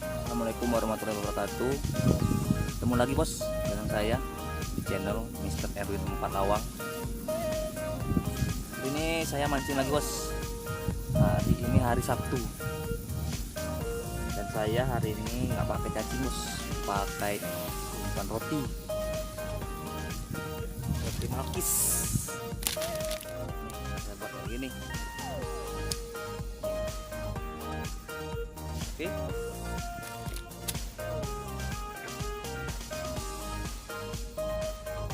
Assalamualaikum warahmatullahi wabarakatuh. Ketemu lagi bos dengan saya di channel Mr. Erwin 4 Lawang. Ini saya mancing lagi bos. Hari ini hari Sabtu. Dan saya hari ini nggak pakai cacing bos, pakai umpan roti. Roti malkis. Saya buat kayak gini. Oke.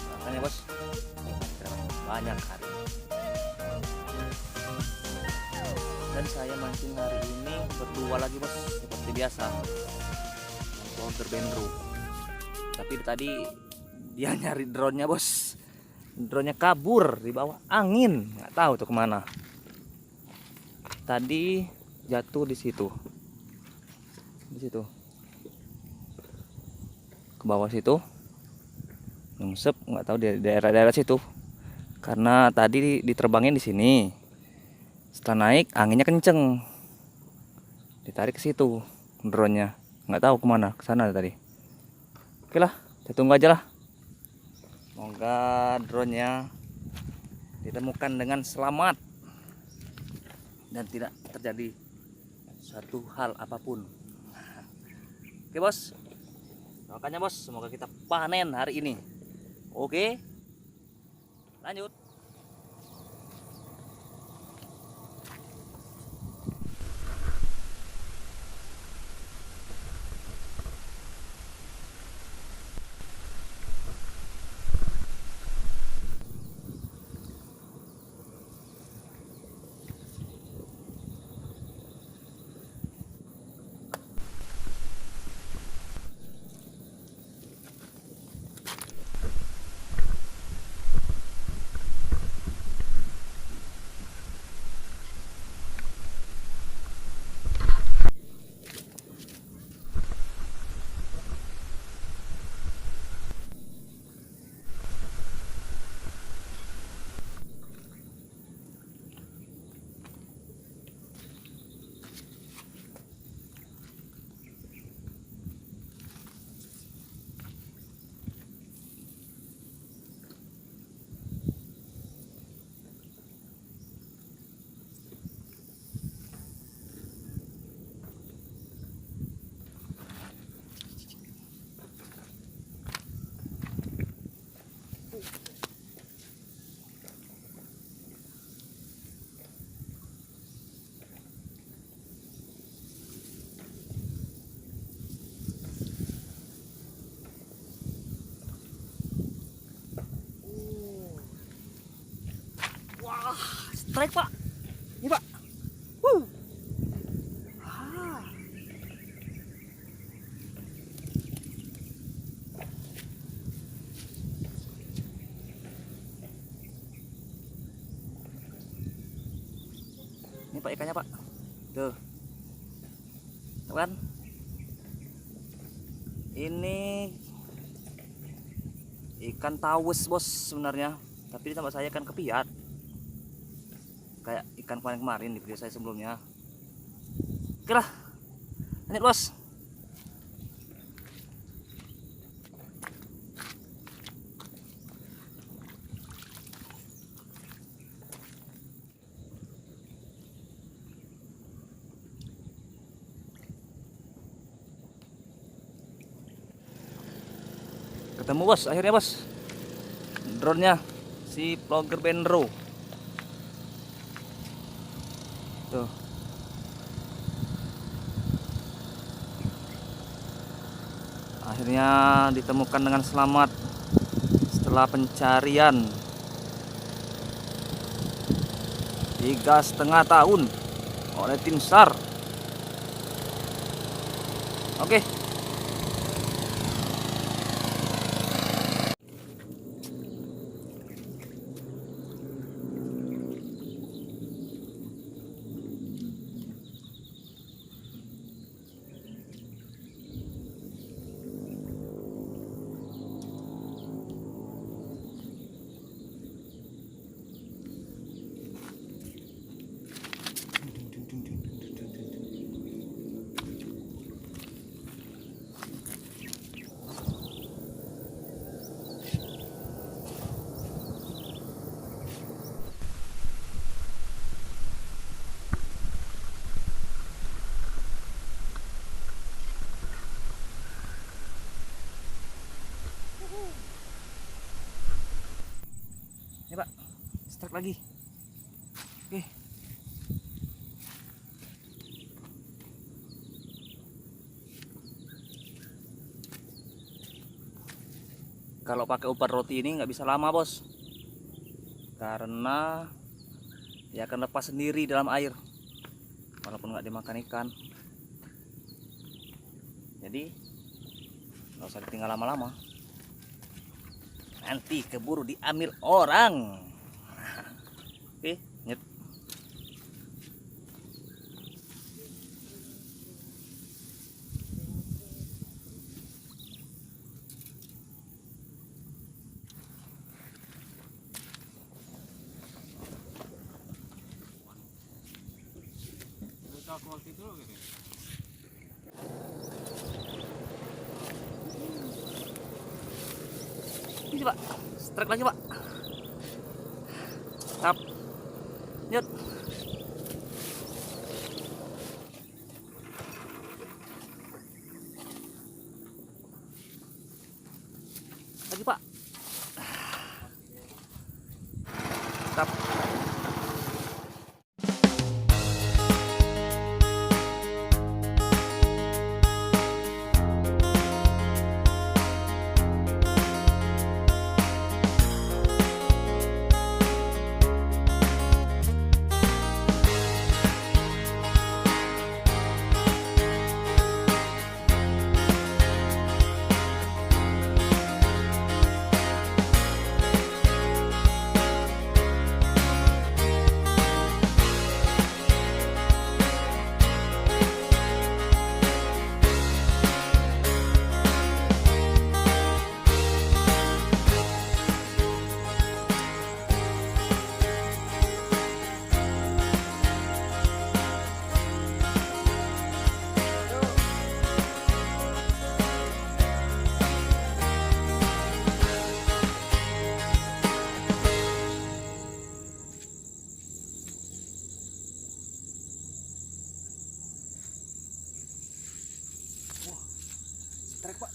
Makanya bos, banyak hari ini. Dan saya mancing hari ini berdua lagi bos, seperti biasa. Vlogger Benro. Tapi tadi dia nyari drone-nya bos. Drone-nya kabur di bawah angin, nggak tahu tuh kemana. Tadi jatuh di situ. Ke bawah situ, nyungsep, nggak tahu di daerah-daerah situ. Karena tadi diterbangin di sini. Setelah naik anginnya kenceng, ditarik ke situ drone-nya, nggak tahu kemana, ke sana tadi. Oke lah, kita tunggu aja lah. Semoga drone-nya ditemukan dengan selamat dan tidak terjadi suatu hal apapun. Oke bos, makanya bos, semoga kita panen hari ini. Oke, lanjut. Wah, strike pak, ini pak. Ah. Ini pak ikannya pak, tuh, tuh kan? Ini ikan tawus bos sebenarnya, tapi di tempat saya ikan kepiat. Kayak ikan kemarin di video saya sebelumnya. Oke lah, lanjut bos. Ketemu bos, akhirnya bos. Drone-nya si vlogger Benro. Tuh. Akhirnya ditemukan dengan selamat setelah pencarian 3,5 tahun oleh tim SAR. Oke. Ya Pak, strike lagi. Oke. Kalau pakai umpan roti ini nggak bisa lama bos, karena dia akan lepas sendiri dalam air walaupun nggak dimakan ikan. Jadi nggak usah ditinggal lama-lama, nanti keburu diambil orang. Oke, nyet. Ini Pak, strike lagi Pak. Tap, nyet. Lagi Pak. Tap. Strike Pak.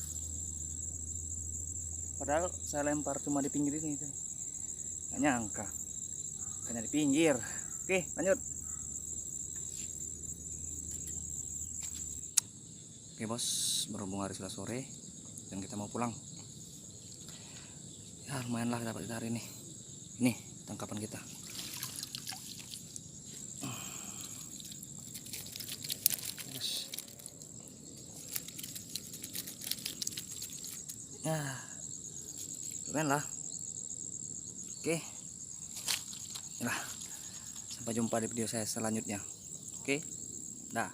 Padahal saya lempar cuma di pinggir ini, nggak nyangka hanya di pinggir. Oke, lanjut. Oke bos, berhubung hari sudah sore dan kita mau pulang, ya lumayan lah dapat kita hari ini. Ini tangkapan kita. Ya, lumayan lah. Oke, nah, sampai jumpa di video saya selanjutnya. Oke, dah.